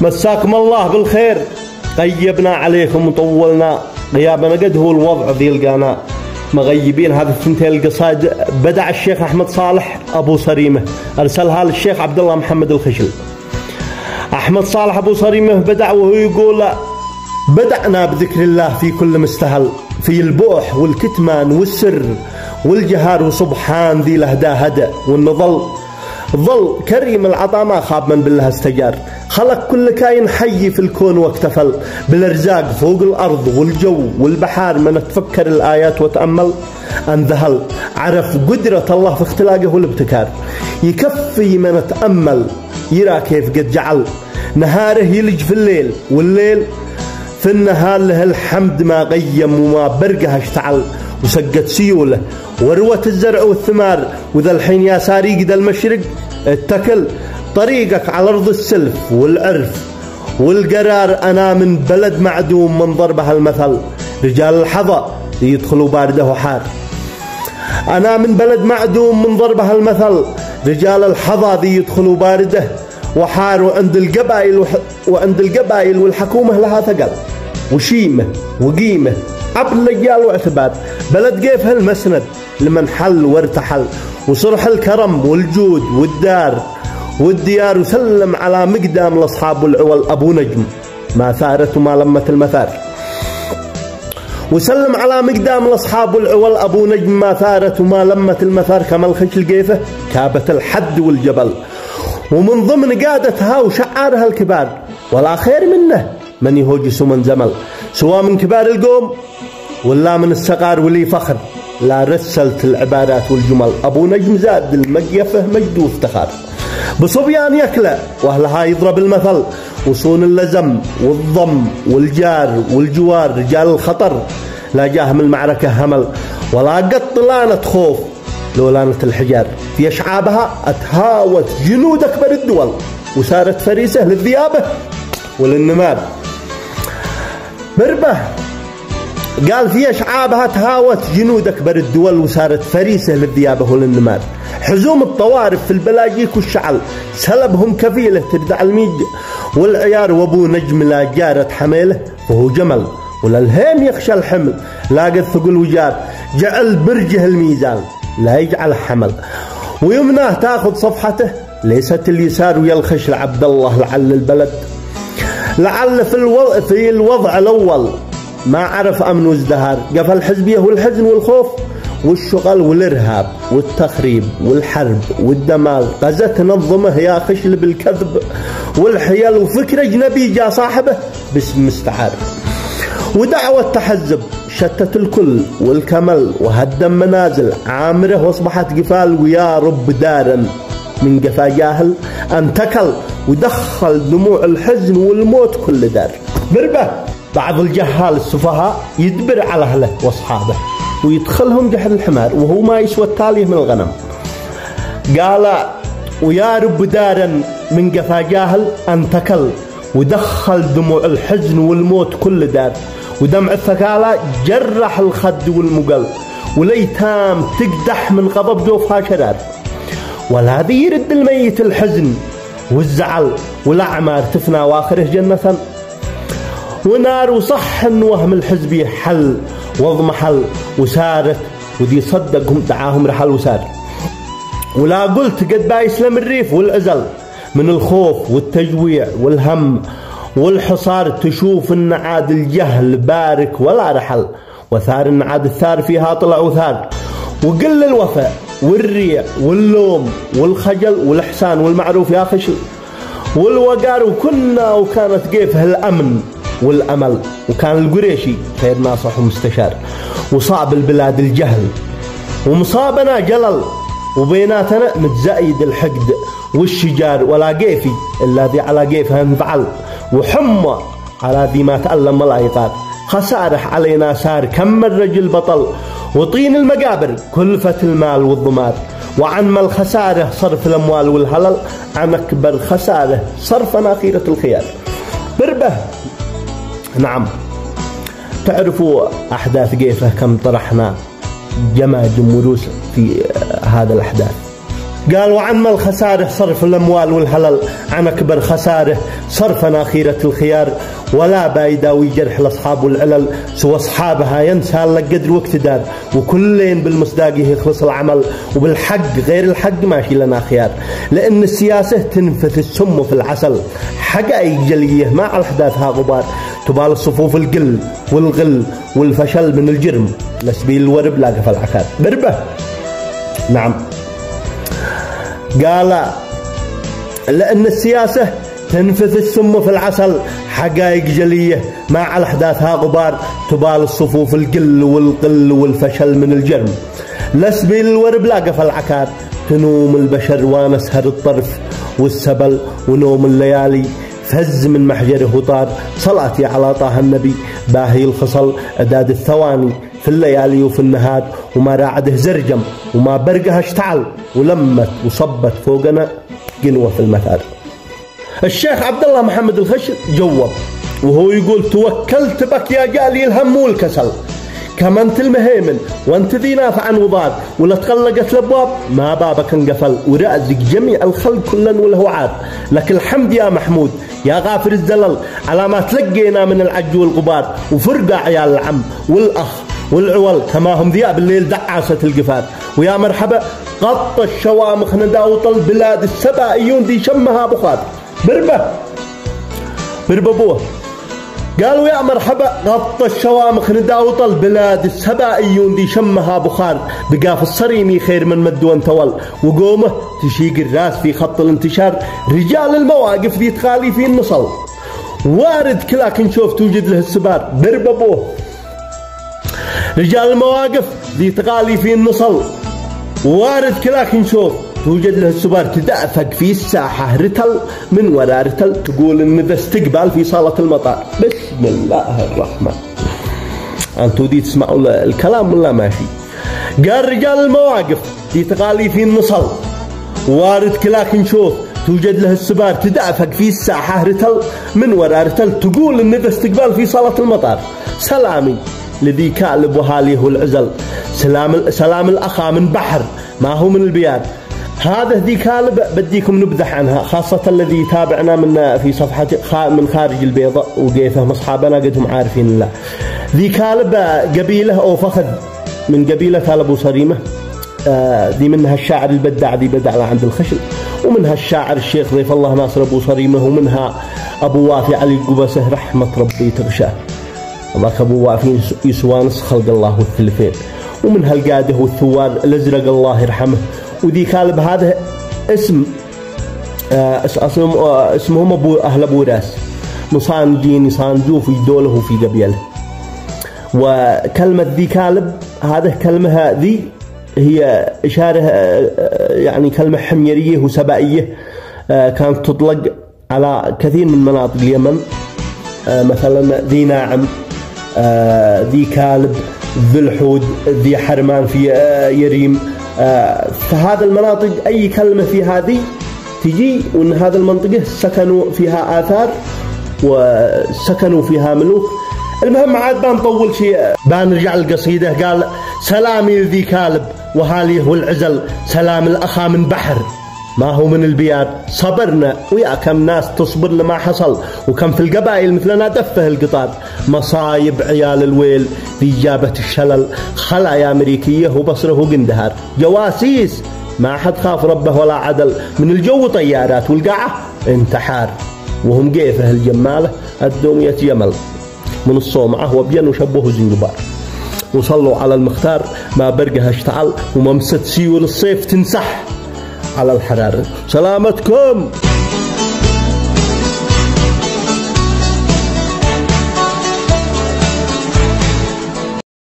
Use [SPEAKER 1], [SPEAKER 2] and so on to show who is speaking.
[SPEAKER 1] مساكم الله بالخير. غيبنا عليكم وطولنا غيابنا، قد هو الوضع ذي لقانا مغيبين. هذه الثنتين القصائد بدع الشيخ أحمد صالح أبو صريمة، أرسلها للشيخ عبد الله محمد الخشل. أحمد صالح أبو صريمة بدع وهو يقول: بدعنا بذكر الله في كل مستهل، في البوح والكتمان والسر والجهار، وسبحان ذي الهدى هدى، والنظل ظل كريم العطاء ما خاب من بالله استجار. خلق كل كائن حي في الكون واكتفل بالارزاق فوق الارض والجو والبحار. من تفكر الايات وتامل انذهل، عرف قدرة الله في اختلاقه والابتكار. يكفي من تامل يرى كيف قد جعل نهاره يلج في الليل، والليل في النهار له الحمد ما غيم وما برقه اشتعل. وسقت سيوله وروت الزرع والثمار، وذا الحين يا ساري قد المشرق اتكل طريقك على أرض السلف والعرف والقرار. أنا من بلد معدوم من ضربها المثل، رجال الحظى يدخلوا بارده وحار. أنا من بلد معدوم من ضربها المثل، رجال الحظى ذي يدخلوا بارده وحار. وعند القبائل والحكومة لها ثقل وشيمة وقيمة، عبد الليال واعتبار. بلد قيفها المسند لمن حل وارتحل، وصرح الكرم والجود والديار. وسلم على مقدام لاصحاب العول ابو نجم ما ثارت وما لمت المثار. وسلم على مقدام لاصحاب العول ابو نجم ما ثارت وما لمت المثار. كما الخشل قيفه كابت الحد والجبل، ومن ضمن قادتها وشعارها الكبار. ولا خير منه من يهوجس ومن زمل، سواء من كبار القوم ولا من الصغار ولي فخر. لا رسلت العبارات والجمل، ابو نجم زاد المقيفه مجد وافتخار. بصبيان يكله واهلها يضرب المثل، وصون اللزم والضم والجار والجوار. رجال الخطر لا جاهم المعركه همل، ولا قط لانه خوف لو لانه الحجار. في اشعابها اتهاوت جنود اكبر الدول، وصارت فريسه للذيابه وللنمار. بربه قال في اشعابها تهاوت جنود اكبر الدول، وصارت فريسه للذيابه وللنمار. حزوم الطوارف في البلاجيك والشعل سلبهم كفيله تردع الميج والعيار. وابو نجم لا جارت حميله وهو جمل، ولا الهيم يخشى الحمل لاقى الثقل وجار. جعل برجه الميزان لا يجعل حمل، ويمناه تاخذ صفحته ليست اليسار. ويلخش لعبد الله لعل البلد، لعل في الوضع الاول ما عرف امن وازدهار. قفل الحزبيه والحزن والخوف والشغل والارهاب والتخريب والحرب والدمار. غزت تنظمه يا خشل بالكذب والحيل، وفكر اجنبي جاء صاحبه باسم مستعار. ودعوة تحزب شتت الكل والكمل، وهدم منازل عامره واصبحت قفال. ويا رب دارا من قفا جاهل انتكل، ودخل دموع الحزن والموت كل دار. بربه بعض الجهال السفهاء يدبر على اهله واصحابه ويدخلهم جحر الحمار، وهو ما يسوى التاليه من الغنم. قال: ويا رب دارا من قفا جاهل انتكل، ودخل دموع الحزن والموت كل دار. ودمع الثكالى جرح الخد والمقل، وليتام تقدح من غضب جوفها شرار. والهذي يرد الميت الحزن والزعل، والأعمار تفنى واخره جنة ونار. وصح ان وهم الحزبية حل واضمحل، وسارت وذي صدقهم دعاهم رحل وسار. ولا قلت قد بايسلم الريف والعزل من الخوف والتجويع والهم والحصار. تشوف ان عاد الجهل بارك ولا رحل، وثار ان عاد الثار فيها طلع وثار. وقل الوفاء والريع واللوم والخجل والإحسان والمعروف يا خشل والوقار. وكانت قيفه الأمن والأمل، وكان القريشي خير ناصح ومستشار. وصاب البلاد الجهل ومصابنا جلل، وبيناتنا متزايد الحقد والشجار. ولا قيفي إلا ذي على قيفها انفعل، وحمى على ذي ما تألم ولا يطار. خسارح علينا سار كم الرجل بطل، وطين المقابر كلفة المال والضمار. وعن الخسارة صرف الأموال والهلل، عن أكبر خسارة صرفنا خيرة الخيار. بربه نعم، تعرفوا أحداث قيفة كم طرحنا جماجم وروس في هذا الأحداث. قال وعما الخسارة صرف الأموال والحلال، عن أكبر خسارة صرفنا خيرة الخيار، ولا بايداوي جرح الأصحاب والعلل، سوى أصحابها ينسى لك قدر واقتدار، وكلين بالمصداق يخلص العمل، وبالحق غير الحق ماشي لنا خيار، لأن السياسة تنفث السم في العسل، حقائق جلية ما على أحداثها غبار، تبال الصفوف القل والغل والفشل من الجرم، لسبيل الورب لاقى في العكار بربه. نعم قال لأن السياسة تنفث السم في العسل، حقائق جلية ما على أحداثها غبار، تبال الصفوف القل والقل والفشل من الجرم، لسبيل الورب لاقى في العكار، تنوم البشر ونسهر الطرف والسبل، ونوم الليالي فز من محجره وطار، صلاتي على طه النبي باهي الخصل، أداد الثواني في الليالي وفي النهار، وما راعده زرجم وما برقها اشتعل، ولمت وصبت فوقنا قنوة في المثار. الشيخ عبد الله محمد الخشل جوب وهو يقول توكلت بك يا جالي الهم والكسل، كما انت المهيمن وانت ذي نافع عن وضار، ولا تغلقت الابواب ما بابك انقفل، ورازق جميع الخلق كلا وله عاد، لك الحمد يا محمود يا غافر الزلل، على ما تلقينا من العج والغبار، وفرقع عيال العم والاخ والعول، كما هم ذياب الليل دعاسة القفار، ويا مرحبا غطى الشوامخ نداوط البلاد، السبائيون ذي شمها بخار بربه بوه. قالوا يا مرحبا غطى الشوامخ نداوط البلاد، السبائيون ذي شمها بخار، بقاف الصريمي خير من مد وانتول، وقومه تشيق الراس في خط الانتشار، رجال المواقف ذي تخالي في النصل، وارد كلاك نشوف توجد له السبار برببوه. رجال المواقف ذي تغالي في النصل، وارد كلاك نشوف توجد له السبار، تدافق في الساحة رتل من وراء رتل، تقول ان ذا استقبال في صالة المطار. بسم الله الرحمن. انتوا دي تسمعوا الكلام ولا ماشي؟ قال رجال المواقف دي تغالي في النصل، وارد كلاك نشوف توجد له السبار، تدافق في الساحة رتل من وراء رتل، تقول ان ذا استقبال في صالة المطار. سلامي لذي كالب وهاليه العزل، سلام الأخا من بحر ما هو من البياد. هذا ذي كالب بديكم نبذح عنها، خاصة الذي يتابعنا من في صفحة من خارج البيضاء وقيفهم أصحابنا قدهم عارفين الله. ذي كالب قبيلة أو فخذ من قبيلة آل أبو صريمة، ذي منها الشاعر البداع ذي بدع عند الخشل، ومنها الشاعر الشيخ ضيف الله ناصر أبو صريمة، ومنها أبو وافي علي القبسة رحمة ربي تغشاه، ذاك أبو وافي يسوانس خلق الله والثلثين، ومنها القاده والثوار الأزرق الله يرحمه. وذي كالب هذا اسمهم أبو أهل أبو راس، مصانجين يصانجوه في دوله وفي قبيله. وكلمة ذي كالب هذا كلمة ذي هي إشارة يعني كلمة حميرية وسبائية، كانت تطلق على كثير من مناطق اليمن، مثلا ذي ناعم، ذي كالب، ذي الحود، ذي حرمان في يريم، فهذا المناطق أي كلمة في هذه تجي، وأن هذا المنطقة سكنوا فيها آثار وسكنوا فيها ملوك. المهم عاد بنطول شيء، بنرجع القصيدة. قال سلامي ذي كالب وهاليه والعزل، سلام الأخا من بحر ما هو من البياد، صبرنا ويا كم ناس تصبر لما حصل، وكم في القبائل مثلنا دفه القطار، مصايب عيال الويل ذي جابة الشلل، خلايا أمريكية وبصره قندهار، جواسيس ما حد خاف ربه ولا عدل، من الجو طيارات والقاعة انتحار، وهم قيفه الجمالة الدومية جمل، من الصومعة وبين وشبه زنجبار، وصلوا على المختار ما برقها اشتعل، وممسة سيول الصيف تنسح على الحرارة. سلامتكم.